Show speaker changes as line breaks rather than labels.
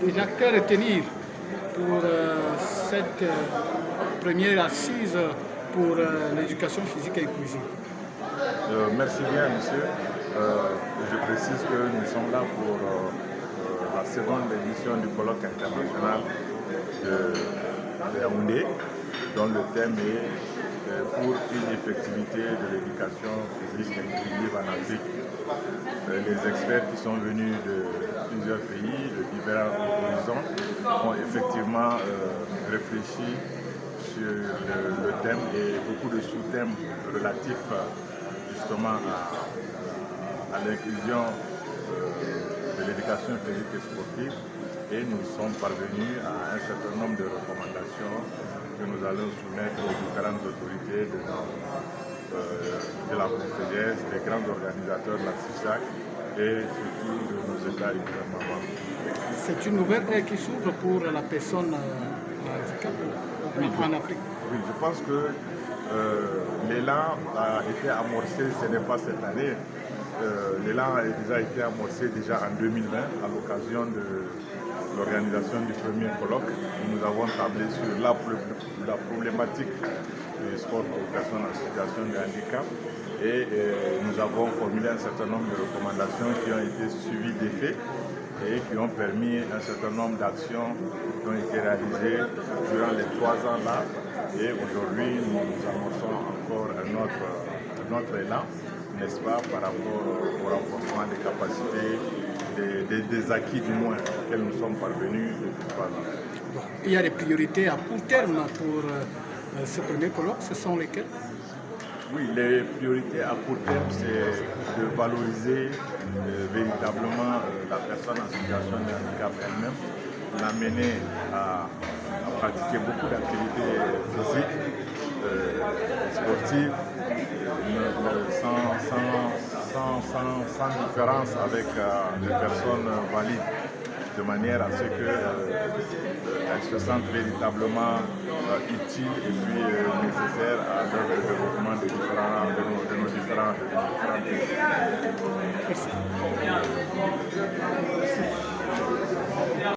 les acteurs à retenir pour cette première assise pour l'éducation physique et inclusive?
Merci bien, monsieur. Je précise que nous sommes là pour la seconde édition du colloque international de Yaoundé, dont le thème est pour une effectivité de l'éducation physique inclusive en Afrique. Les experts qui sont venus de plusieurs pays, de différents horizons, ont effectivement réfléchi sur le thème et beaucoup de sous-thèmes relatifs justement à l'inclusion de l'éducation physique et sportive, et nous sommes parvenus à un certain nombre de recommandations que nous allons soumettre aux différentes autorités de la Confédération, des grands organisateurs de la CISAC et surtout de nos États et gouvernements.
C'est une nouvelle ère qui s'ouvre pour la personne handicapée en Afrique.
Oui, je pense que l'élan a été amorcé, ce n'est pas cette année. L'élan a déjà été amorcé en 2020 à l'occasion de l'organisation du premier colloque. Nous avons tablé sur la problématique du sport pour les personnes en situation de handicap et nous avons formulé un certain nombre de recommandations qui ont été suivies d'effets et qui ont permis un certain nombre d'actions qui ont été réalisées durant les 3 ans là. Et aujourd'hui, nous amorçons encore un autre élan, n'est-ce pas, par rapport au renforcement des capacités, des acquis du moins auxquels nous sommes parvenus depuis 3 ans.
Il y a des priorités à court terme pour ce premier colloque, ce sont lesquelles?
Oui, les priorités à court terme, c'est de valoriser véritablement la personne en situation de handicap elle-même, l'amener à pratiquer beaucoup d'activités physiques, sportives, sans différence avec les personnes valides, de manière à ce qu'elles se sentent véritablement utiles et puis nécessaires à le développement de nos différents pays.
Merci.